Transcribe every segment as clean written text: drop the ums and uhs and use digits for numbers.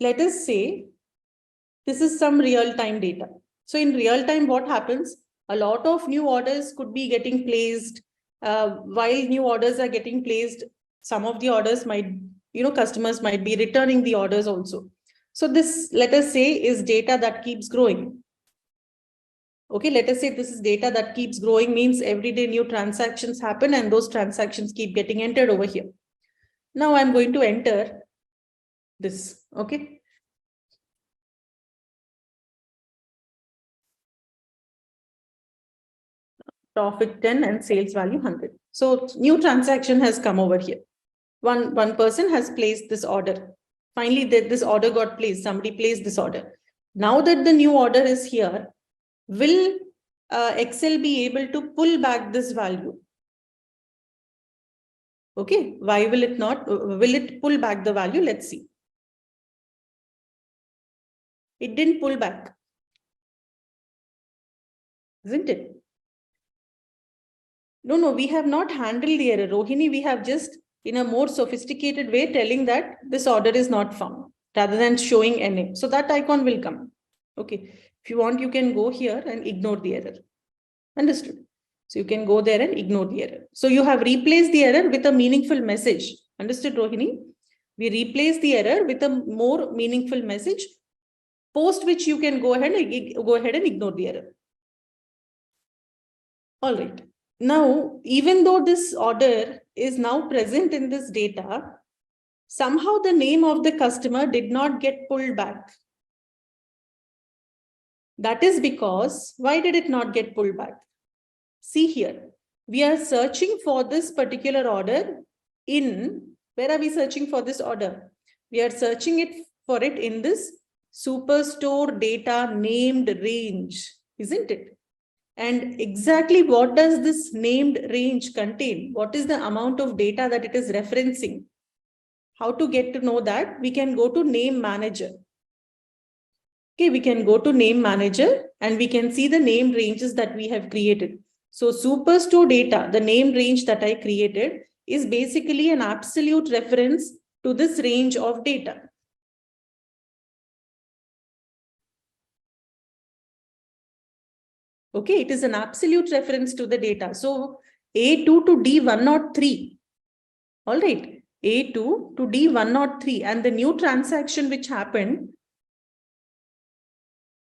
let us say this is some real-time data. So in real time, what happens? A lot of new orders could be getting placed. While new orders are getting placed, some of the orders might, customers might be returning the orders also. So this, let us say, is data that keeps growing. Okay, let us say this is data that keeps growing, means every day new transactions happen and those transactions keep getting entered over here. Now I'm going to enter this, okay. Profit 10 and sales value 100. So new transaction has come over here. One person has placed this order. Finally, this order got placed. Somebody placed this order. Now that the new order is here, will Excel be able to pull back this value? Okay, why will it not? Will it pull back the value? Let's see. It didn't pull back, isn't it? No, we have not handled the error. Rohini, we have just in a more sophisticated way telling that this order is not found rather than showing NA. So that icon will come. Okay, if you want, you can go here and ignore the error. Understood? So you can go there and ignore the error. So you have replaced the error with a meaningful message. Understood, Rohini? We replace the error with a more meaningful message, post which you can go ahead and ignore the error. All right. Now, even though this order is now present in this data, somehow the name of the customer did not get pulled back. That is because, why did it not get pulled back? See here, we are searching for this particular order in, where are we searching for this order? We are searching for it in this superstore data named range, isn't it? And exactly what does this named range contain? What is the amount of data that it is referencing? How to get to know that? We can go to name manager. Okay, we can go to name manager and we can see the name ranges that we have created. So superstore data, the name range that I created, is basically an absolute reference to this range of data. Okay, it is an absolute reference to the data. So A2 to D103. All right, A2 to D103. And the new transaction which happened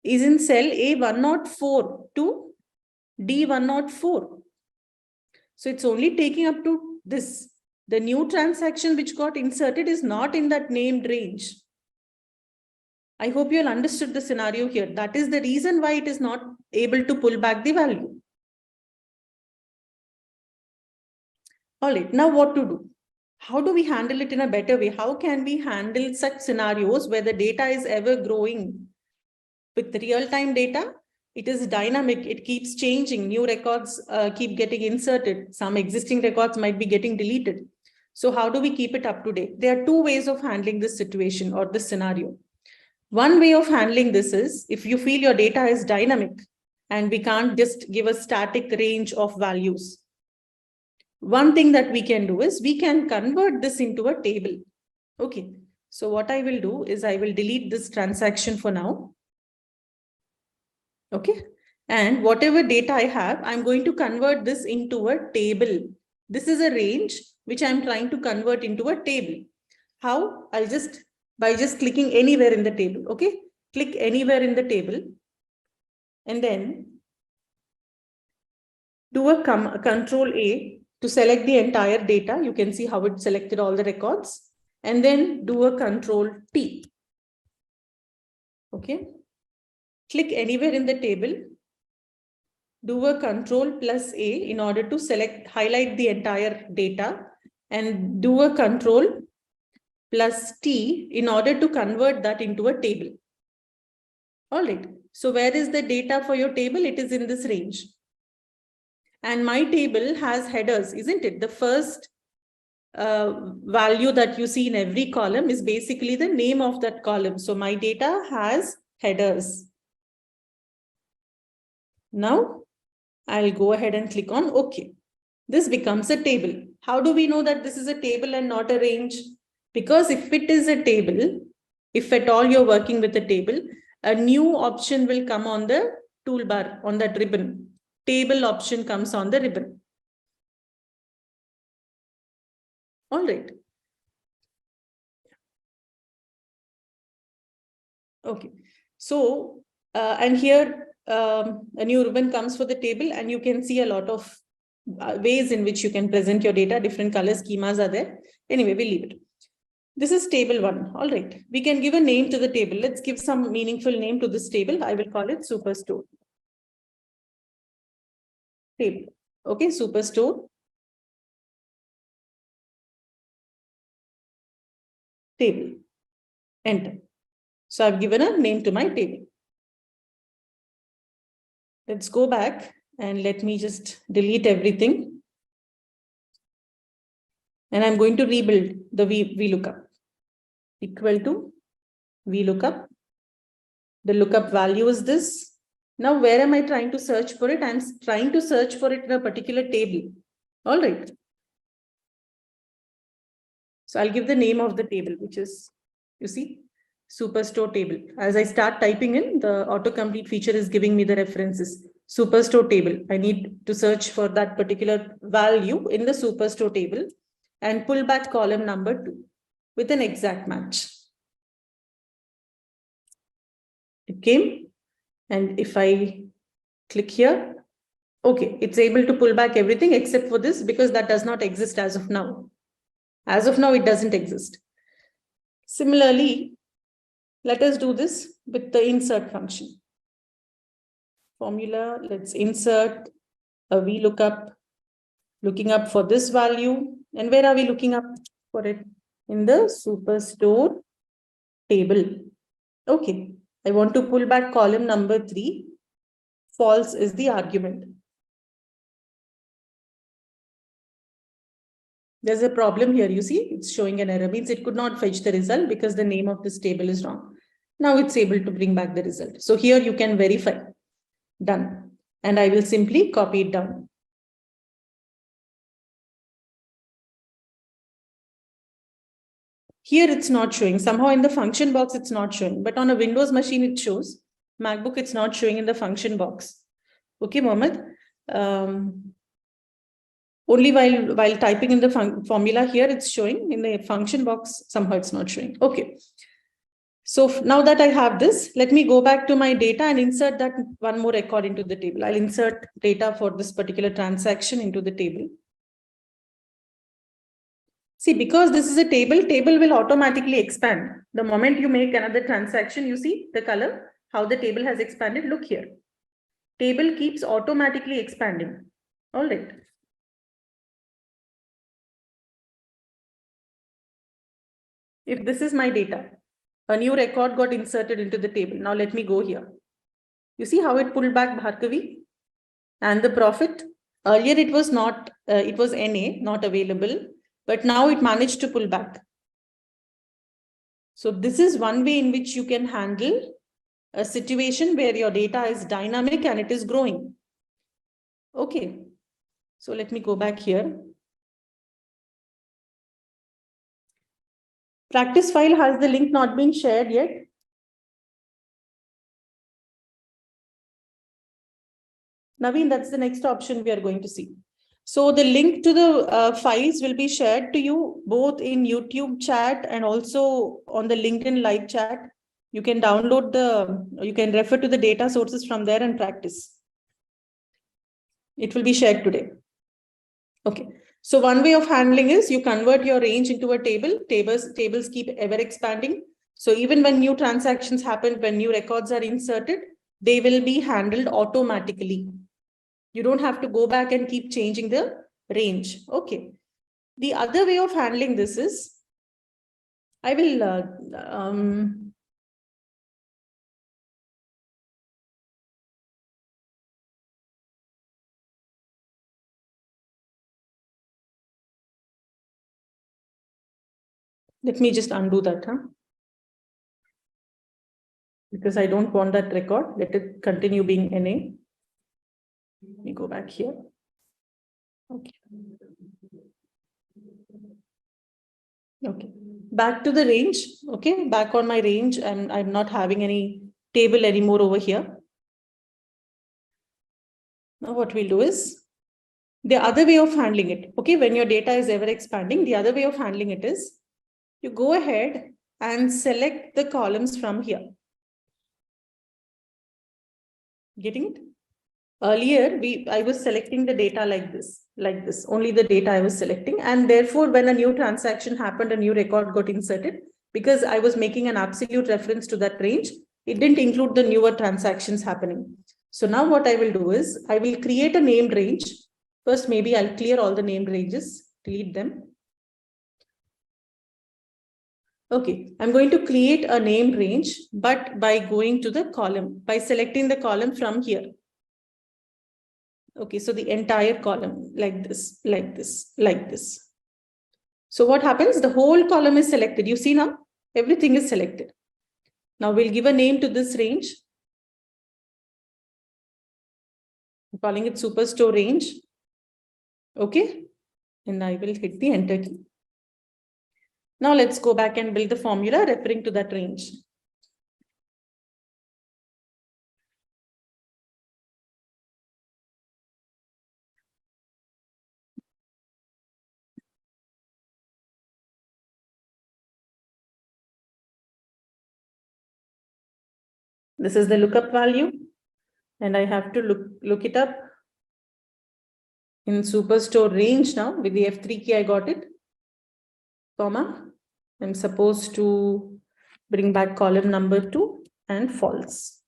is in cell A104 to D104. So it's only taking up to this. The new transaction which got inserted is not in that named range. I hope you all understood the scenario here. That is the reason why it is not able to pull back the value. All right, now what to do? How do we handle it in a better way? How can we handle such scenarios where the data is ever growing? With real-time data, it is dynamic. It keeps changing. New records keep getting inserted. Some existing records might be getting deleted. So how do we keep it up to date? There are two ways of handling this situation or this scenario. One way of handling this is, if you feel your data is dynamic and we can't just give a static range of values, one thing that we can do is we can convert this into a table. Okay, so what I will do is I will delete this transaction for now. Okay, and whatever data I have, I'm going to convert this into a table. This is a range which I'm trying to convert into a table. How? By just clicking anywhere in the table. Okay, click anywhere in the table and then do a Control A to select the entire data. You can see how it selected all the records, and then do a Control T. Okay, click anywhere in the table, do a Control plus A in order to highlight the entire data, and do a Control plus T in order to convert that into a table. All right, so where is the data for your table? It is in this range. And my table has headers, isn't it? The first value that you see in every column is basically the name of that column. So my data has headers. Now I'll go ahead and click on OK. This becomes a table. How do we know that this is a table and not a range? Because if it is a table, if at all you're working with a table, a new option will come on the toolbar, on that ribbon. Table option comes on the ribbon. All right. Okay. So, and here a new ribbon comes for the table, and you can see a lot of ways in which you can present your data. Different color schemas are there. Anyway, we'll leave it. This is table 1. All right. We can give a name to the table. Let's give some meaningful name to this table. I will call it Superstore table. Okay, Superstore table. Enter. So I've given a name to my table. Let's go back and let me just delete everything. And I'm going to rebuild the VLOOKUP. Equal to VLOOKUP. The lookup value is this. Now, where am I trying to search for it? I'm trying to search for it in a particular table. All right. So I'll give the name of the table, which is, you see, Superstore table. As I start typing in, the autocomplete feature is giving me the references. Superstore table. I need to search for that particular value in the Superstore table and pull back column number 2 with an exact match. It came, and if I click here, okay, it's able to pull back everything except for this, because that does not exist as of now. As of now, it doesn't exist. Similarly, let us do this with the insert function. Formula, let's insert a VLOOKUP, looking up for this value. And where are we looking up for it? In the Superstore table. Okay, I want to pull back column number 3. False is the argument. There's a problem here. You see, it's showing an error. Means it could not fetch the result because the name of this table is wrong. Now it's able to bring back the result. So here you can verify. Done. And I will simply copy it down. Here it's not showing. Somehow in the function box, it's not showing. But on a Windows machine, it shows. MacBook, it's not showing in the function box. Okay, Mohammed. Only while typing in the formula here, it's showing. In the function box, somehow it's not showing. Okay. So now that I have this, let me go back to my data and insert that one more record into the table. I'll insert data for this particular transaction into the table. See, because this is a table will automatically expand. The moment you make another transaction, you see the color, how the table has expanded. Look here. Table keeps automatically expanding. All right. If this is my data, a new record got inserted into the table. Now let me go here. You see how it pulled back Bhargavi and the profit. Earlier it was not, it was NA, not available, but now it managed to pull back. So this is one way in which you can handle a situation where your data is dynamic and it is growing. Okay. So let me go back here. Practice file, has the link not been shared yet? Naveen, that's the next option we are going to see. So the link to the files will be shared to you both in YouTube chat and also on the LinkedIn live chat. You can download you can refer to the data sources from there and practice. It will be shared today. Okay. So one way of handling is you convert your range into a table. Tables keep ever expanding. So even when new transactions happen, when new records are inserted, they will be handled automatically. You don't have to go back and keep changing the range. Okay. The other way of handling this is, I will let me just undo that, because I don't want that record. Let it continue being NA. Let me go back here. Okay. Okay, back to the range. Okay, back on my range, and I'm not having any table anymore over here. Now what we'll do is the other way of handling it. Okay, when your data is ever expanding, the other way of handling it is you go ahead and select the columns from here. Getting it? Earlier, I was selecting the data like this, only the data I was selecting. And therefore, when a new transaction happened, a new record got inserted, because I was making an absolute reference to that range, it didn't include the newer transactions happening. So now what I will do is I will create a named range. First, maybe I'll clear all the named ranges, delete them. Okay, I'm going to create a named range, but by going to the column, by selecting the column from here. Okay, so the entire column like this, like this, like this. So what happens? The whole column is selected. You see now, everything is selected. Now we'll give a name to this range. I'm calling it Superstore range. Okay, and I will hit the enter key. Now let's go back and build the formula referring to that range. This is the lookup value, and I have to look it up in Superstore range now. With the F3 key, I got it, comma. I'm supposed to bring back column number 2 and false.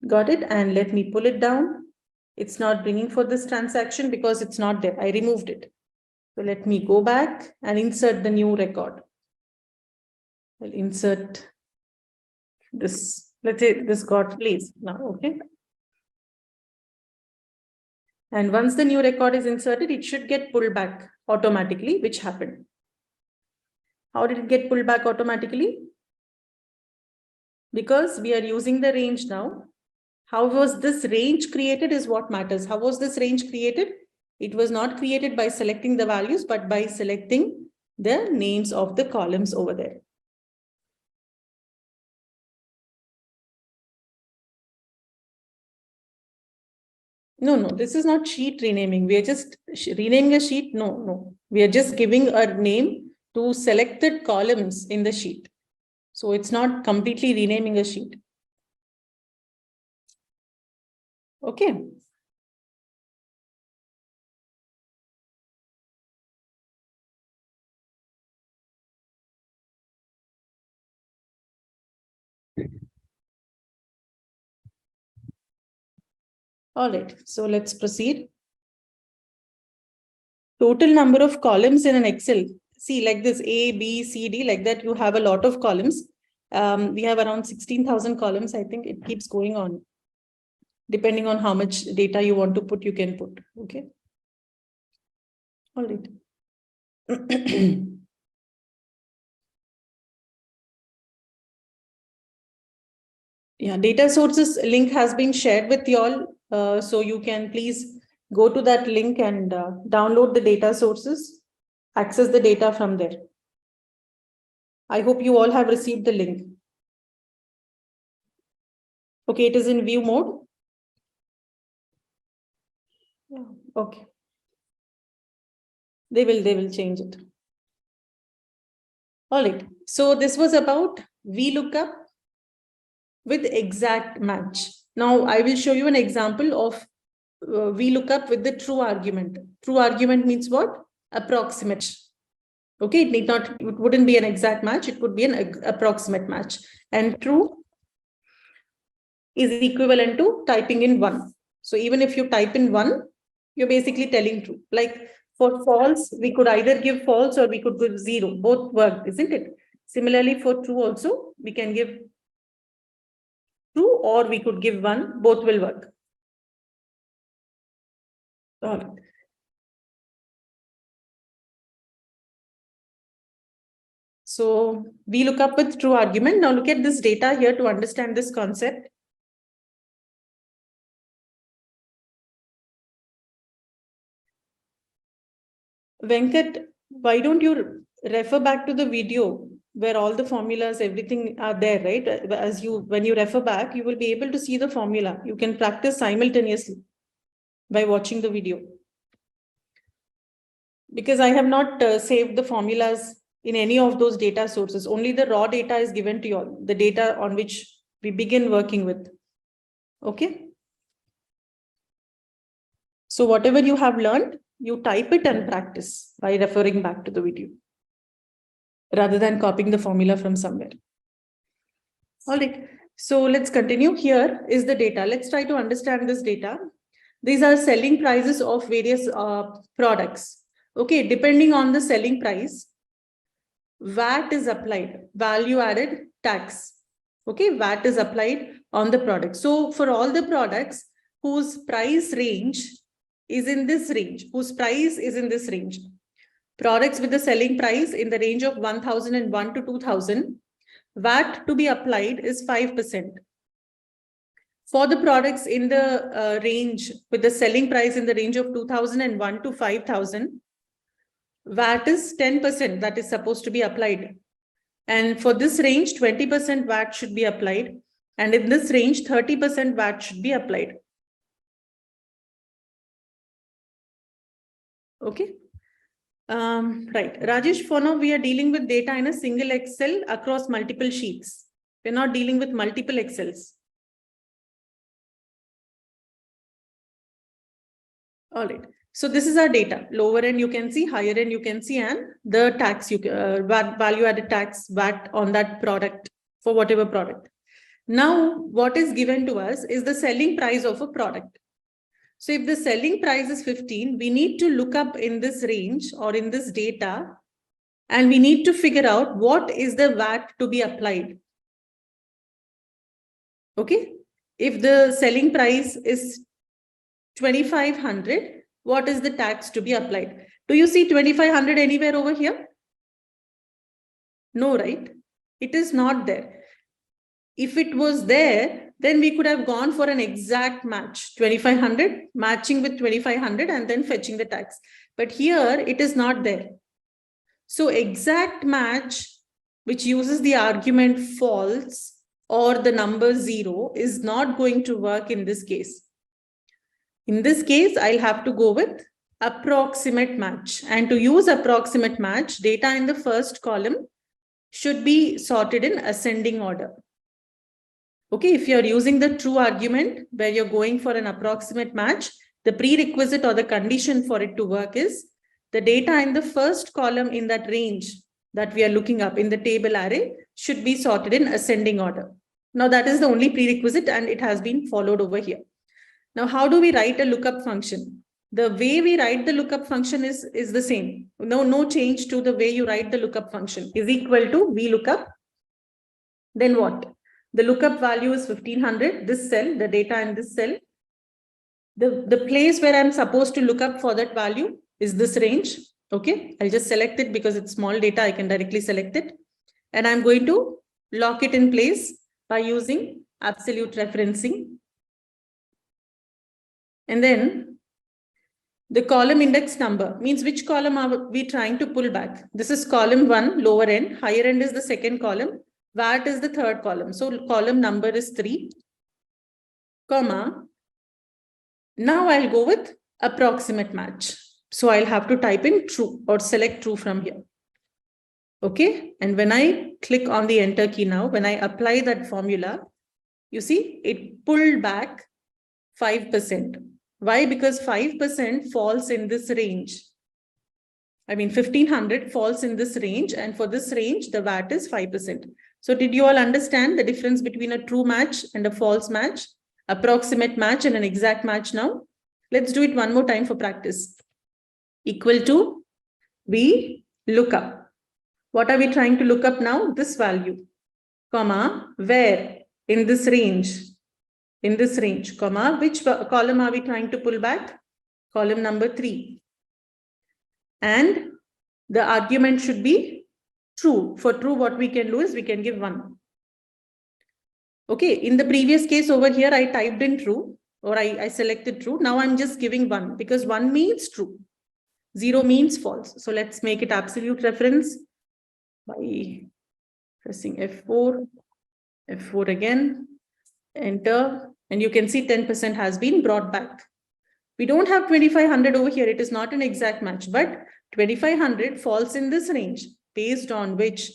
Got it? And let me pull it down. It's not bringing for this transaction because it's not there. I removed it. So let me go back and insert the new record. I'll insert this. Let's say this got placed now. Okay. And once the new record is inserted, it should get pulled back automatically, which happened. How did it get pulled back automatically? Because we are using the range now. How was this range created is what matters. How was this range created? It was not created by selecting the values, but by selecting the names of the columns over there. No, this is not sheet renaming. We are just renaming a sheet. No. We are just giving a name to selected columns in the sheet. So it's not completely renaming a sheet. Okay. All right, so let's proceed. Total number of columns in an Excel. See, like this A, B, C, D, like that, you have a lot of columns. We have around 16,000 columns. I think it keeps going on. Depending on how much data you want to put, you can put. Okay. All right. Yeah, data sources link has been shared with you all. So you can please go to that link and download the data sources, access the data from there. I hope you all have received the link. Okay, it is in view mode. Yeah, okay. They will change it. All right. So this was about VLOOKUP with exact match. Now I will show you an example of VLOOKUP with the true argument. True argument means what? Approximate. Okay, it wouldn't be an exact match. It could be an approximate match. And true is equivalent to typing in 1. So even if you type in 1, you're basically telling true. Like for false, we could either give false or we could give 0. Both work, isn't it? Similarly, for true also, we can give true or we could give 1. Both will work. All right. So we look up with true argument. Now look at this data here to understand this concept. Venkat, why don't you refer back to the video where all the formulas, everything are there, right? When you refer back, you will be able to see the formula. You can practice simultaneously by watching the video. Because I have not saved the formulas in any of those data sources. Only the raw data is given to you all, the data on which we begin working with. Okay. So whatever you have learned, you type it and practice by referring back to the video rather than copying the formula from somewhere. All right. So let's continue. Here is the data. Let's try to understand this data. These are selling prices of various products. Okay. Depending on the selling price, VAT is applied, value added tax. Okay. VAT is applied on the product. So for all the products whose price range is in this range, products with the selling price in the range of 1,001 to 2,000, VAT to be applied is 5%. For the products in the range with the selling price in the range of 2,001 to 5,000, VAT is 10% that is supposed to be applied. And for this range, 20% VAT should be applied. And in this range, 30% VAT should be applied. Okay. Right. Rajesh, for now, we are dealing with data in a single Excel across multiple sheets. We're not dealing with multiple Excels. All right. So this is our data. Lower end you can see, higher end you can see, and the tax, value added tax, VAT on that product for whatever product. Now, what is given to us is the selling price of a product. So if the selling price is 15, we need to look up in this range or in this data, and we need to figure out what is the VAT to be applied. Okay. If the selling price is 2,500, what is the tax to be applied? Do you see 2,500 anywhere over here? No, right? It is not there. If it was there, then we could have gone for an exact match, 2,500 matching with 2,500 and then fetching the tax. But here it is not there. So exact match, which uses the argument false or the number 0, is not going to work in this case. In this case, I'll have to go with approximate match. And to use approximate match, data in the first column should be sorted in ascending order. Okay, if you're using the true argument where you're going for an approximate match, the prerequisite or the condition for it to work is the data in the first column in that range that we are looking up in the table array should be sorted in ascending order. Now that is the only prerequisite and it has been followed over here. Now, how do we write a lookup function? The way we write the lookup function is the same. No change to the way you write the lookup function. Is equal to VLOOKUP. Then what? The lookup value is 1,500. This cell, the data in this cell. The place where I'm supposed to look up for that value is this range. Okay, I'll just select it because it's small data. I can directly select it. And I'm going to lock it in place by using absolute referencing. And then the column index number means which column are we trying to pull back? This is column 1, lower end. Higher end is the second column. VAT is the third column. So column number is 3, comma. Now I'll go with approximate match. So I'll have to type in true or select true from here. Okay. And when I click on the enter key now, when I apply that formula, you see it pulled back 5%. Why? Because 5% falls in this range. I mean, 1,500 falls in this range. And for this range, the VAT is 5%. So did you all understand the difference between a true match and a false match, approximate match and an exact match now? Let's do it one more time for practice. Equal to VLOOKUP. What are we trying to look up now? This value, comma, where in this range? In this range, comma, which column are we trying to pull back? Column number 3. And the argument should be true. For true, what we can do is we can give 1. Okay, in the previous case over here, I typed in true or I selected true. Now I'm just giving 1 because 1 means true. 0 means false. So let's make it absolute reference. by pressing F4, F4 again, enter, and you can see 10% has been brought back. We don't have 2500 over here. It is not an exact match, but 2500 falls in this range based on which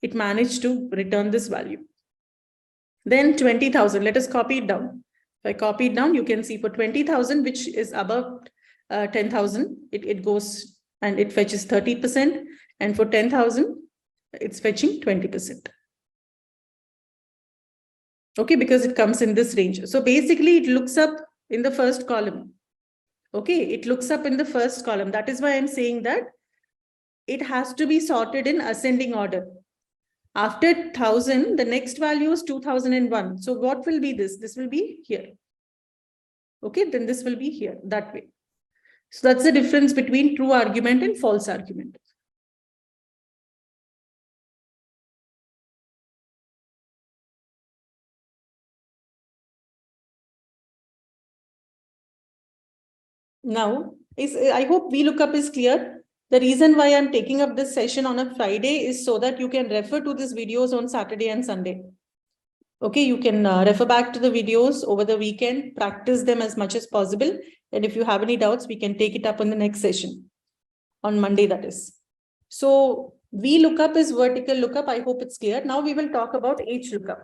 it managed to return this value. Then 20,000, let us copy it down. If I copy it down, you can see for 20,000, which is above 10,000, it goes and it fetches 30%. And for 10,000, it's fetching 20%. Okay, because it comes in this range. So basically it looks up in the first column. Okay, it looks up in the first column. That is why I'm saying that it has to be sorted in ascending order. After 1000, the next value is 2001. So what will be this? This will be here. Okay, then this will be here, that way. So that's the difference between true argument and false argument. Now, I hope VLOOKUP is clear. The reason why I'm taking up this session on a Friday is so that you can refer to these videos on Saturday and Sunday. Okay, you can refer back to the videos over the weekend, practice them as much as possible. And if you have any doubts, we can take it up in the next session on Monday, that is. So VLOOKUP is vertical lookup. I hope it's clear. Now we will talk about HLOOKUP.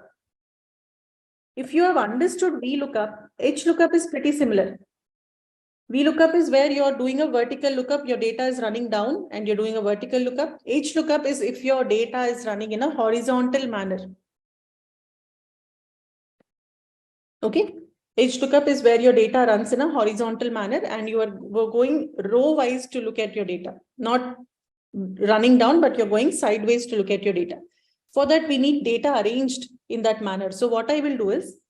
If you have understood VLOOKUP, HLOOKUP is pretty similar. VLOOKUP is where you're doing a vertical lookup, your data is running down and you're doing a vertical lookup. HLOOKUP is if your data is running in a horizontal manner. Okay. HLOOKUP is where your data runs in a horizontal manner and you are going row wise to look at your data, not running down, but you're going sideways to look at your data. For that, we need data arranged in that manner. So what I will do is,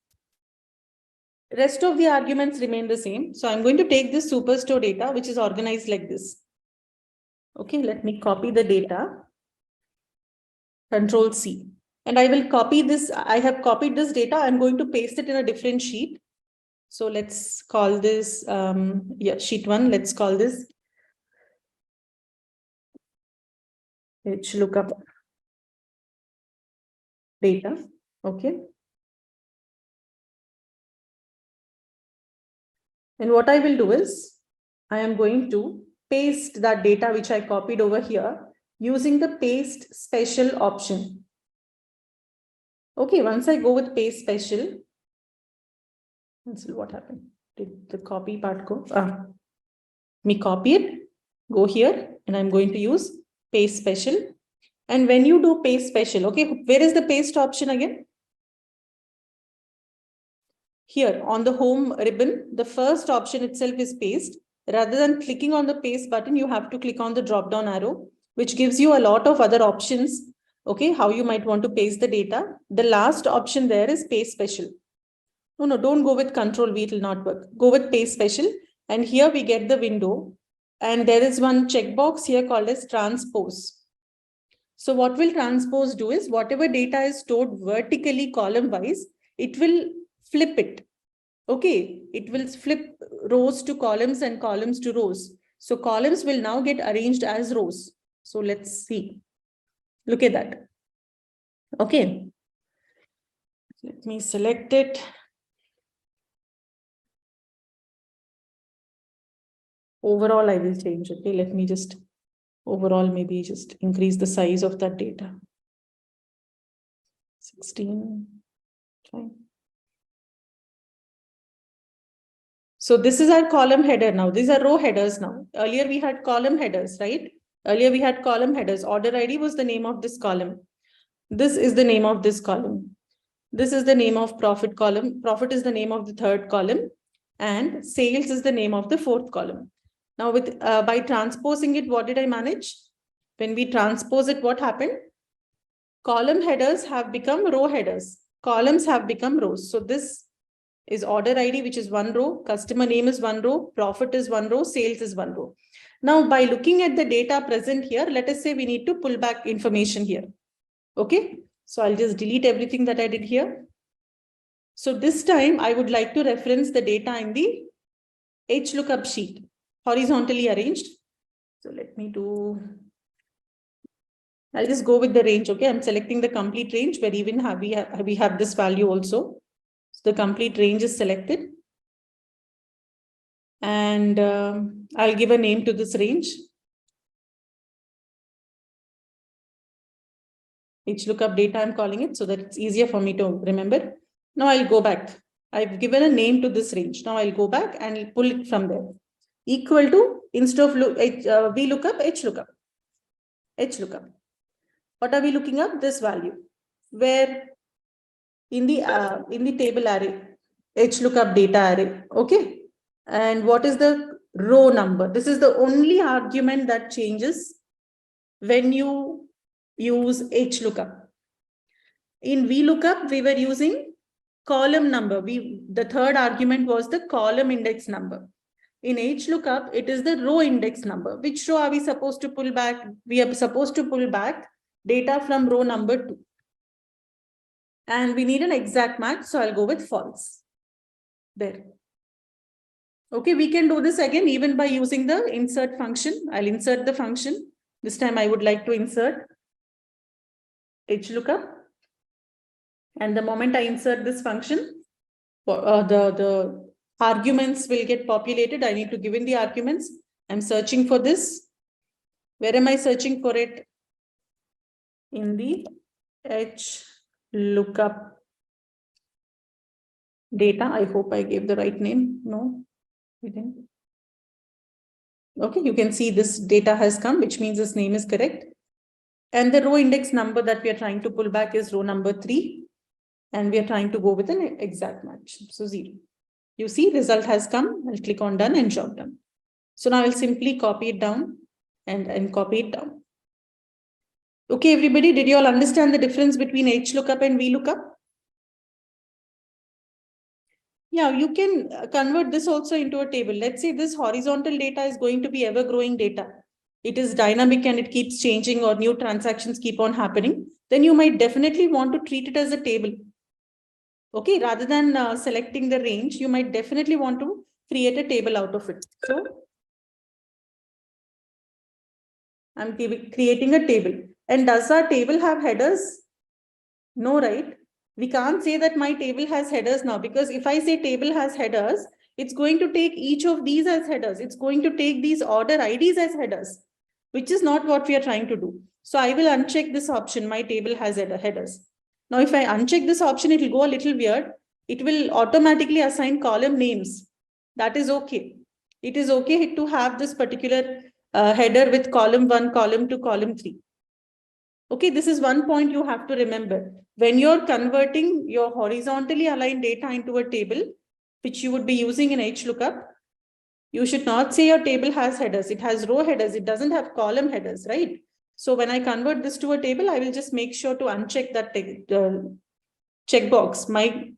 rest of the arguments remain the same. So I'm going to take this superstore data, which is organized like this. Okay, let me copy the data. Control C. And I will copy this. I have copied this data. I'm going to paste it in a different sheet. So let's call this, sheet 1. Let's call this HLOOKUP data. Okay. And what I will do is, I am going to paste that data which I copied over here using the paste special option. Okay, once I go with paste special, let's see what happened. Did the copy part go? Me copy it, go here, and I'm going to use paste special. And when you do paste special, okay, where is the paste option again? Here on the home ribbon, the first option itself is paste. Rather than clicking on the paste button, you have to click on the drop down arrow, which gives you a lot of other options. Okay, how you might want to paste the data. The last option there is paste special. No, don't go with Control V, it will not work. Go with paste special. And here we get the window. And there is one checkbox here called as transpose. So what will transpose do is whatever data is stored vertically column wise, it will flip it. Okay, it will flip rows to columns and columns to rows. So columns will now get arranged as rows. So let's see. Look at that. Okay. Let me select it. Overall, I will change. Okay, let me just overall maybe just increase the size of that data. 16. Fine. So this is our column header now. These are row headers now. Earlier we had column headers, right? Earlier we had column headers. Order ID was the name of this column. This is the name of this column. This is the name of profit column. Profit is the name of the third column. And sales is the name of the fourth column. Now with by transposing it, what did I manage? When we transpose it, what happened? Column headers have become row headers. Columns have become rows. So this is order ID, which is one row, customer name is one row, profit is one row, sales is one row. Now, by looking at the data present here, let us say we need to pull back information here. Okay, so I'll just delete everything that I did here. So this time I would like to reference the data in the HLOOKUP sheet, horizontally arranged. So let me do I'll just go with the range. Okay, I'm selecting the complete range where even we have this value also. So the complete range is selected. And I'll give a name to this range. HLOOKUP data, I'm calling it so that it's easier for me to remember. Now I'll go back. I've given a name to this range. Now I'll go back and I'll pull it from there. Equal to, instead of VLOOKUP, HLOOKUP. HLOOKUP. What are we looking up? This value. Where in the table array, HLOOKUP data array. Okay. And what is the row number? This is the only argument that changes when you use HLOOKUP. In VLOOKUP, we were using column number. The third argument was the column index number. In HLOOKUP, it is the row index number. Which row are we supposed to pull back? We are supposed to pull back data from row number 2. And we need an exact match, so I'll go with false. There. Okay, we can do this again even by using the insert function. I'll insert the function. This time I would like to insert HLOOKUP. And the moment I insert this function, the arguments will get populated. I need to give in the arguments. I'm searching for this. Where am I searching for it? In the HLOOKUP data. I hope I gave the right name. No, we didn't. Okay, you can see this data has come, which means this name is correct. And the row index number that we are trying to pull back is row number 3. And we are trying to go with an exact match. So 0. You see, result has come. I'll click on done and job done. So now I'll simply copy it down and copy it down. Okay, everybody, did you all understand the difference between HLOOKUP and VLOOKUP? Yeah, you can convert this also into a table. Let's say this horizontal data is going to be ever growing data. It is dynamic and it keeps changing or new transactions keep on happening. Then you might definitely want to treat it as a table. Okay, rather than selecting the range, you might definitely want to create a table out of it. So I'm creating a table. And does our table have headers? No, right? We can't say that my table has headers now, because if I say table has headers, it's going to take each of these as headers. It's going to take these order IDs as headers, which is not what we are trying to do. So I will uncheck this option. My table has headers. Now, if I uncheck this option, it will go a little weird. It will automatically assign column names. That is okay. It is okay to have this particular header with column 1, column 2, column 3. Okay, this is one point you have to remember. When you're converting your horizontally aligned data into a table, which you would be using in HLOOKUP, you should not say your table has headers. It has row headers. It doesn't have column headers, right? So when I convert this to a table, I will just make sure to uncheck that checkbox. My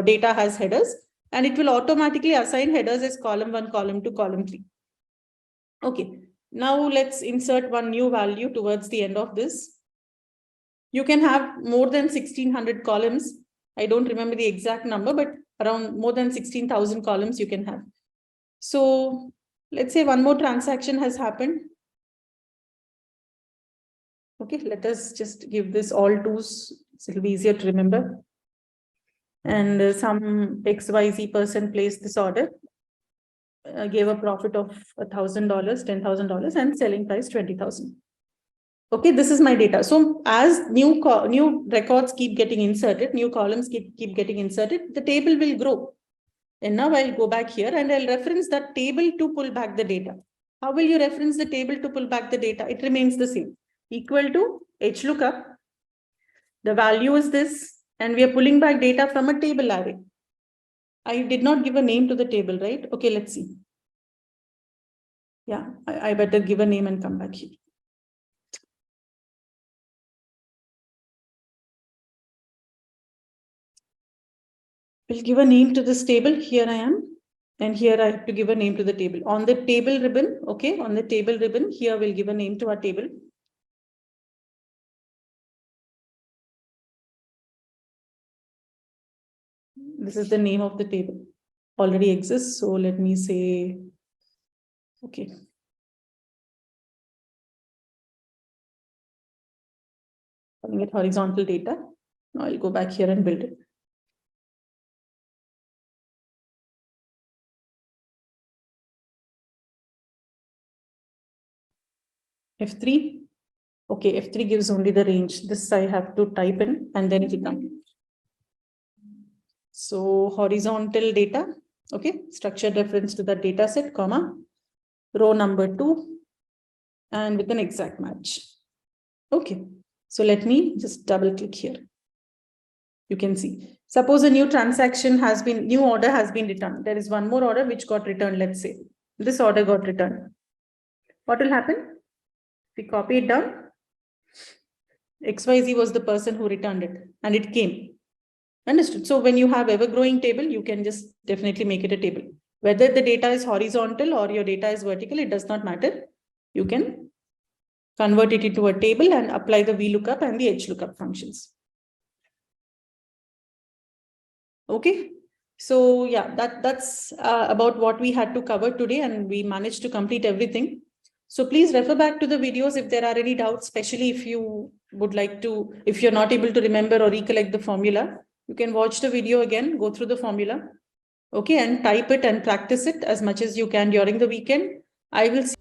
data has headers, and it will automatically assign headers as column 1, column 2, column 3. Okay, now let's insert one new value towards the end of this. You can have more than 1600 columns. I don't remember the exact number, but around more than 16,000 columns you can have. So let's say one more transaction has happened. Okay, let us just give this all twos. So it'll be easier to remember. And some XYZ person placed this order, gave a profit of $1,000, $10,000, and selling price 20,000. Okay, this is my data. So as new records keep getting inserted, new columns keep getting inserted, the table will grow. And now I'll go back here and I'll reference that table to pull back the data. How will you reference the table to pull back the data? It remains the same. Equal to HLOOKUP. The value is this, and we are pulling back data from a table array. I did not give a name to the table, right? Okay, let's see. Yeah, I better give a name and come back here. We'll give a name to this table. Here I am. And here I have to give a name to the table. On the table ribbon, okay, on the table ribbon, here we'll give a name to our table. This is the name of the table. Already exists. So let me say, okay. calling it horizontal data. Now I'll go back here and build it. F3. Okay, F3 gives only the range. This I have to type in and then it will come. So horizontal data, okay, structured reference to the data set, comma, row number 2, and with an exact match. Okay, so let me just double click here. You can see, suppose a new new order has been returned. There is one more order which got returned, let's say. This order got returned. What will happen? We copy it down. XYZ was the person who returned it and it came. Understood? So when you have ever-growing table, you can just definitely make it a table. Whether the data is horizontal or your data is vertical, it does not matter. You can convert it into a table and apply the VLOOKUP and the HLOOKUP functions. Okay. So yeah, that's about what we had to cover today, and we managed to complete everything. So please refer back to the videos if there are any doubts, especially if you would like to, if you're not able to remember or recollect the formula, you can watch the video again, go through the formula, okay, and type it and practice it as much as you can during the weekend. I will see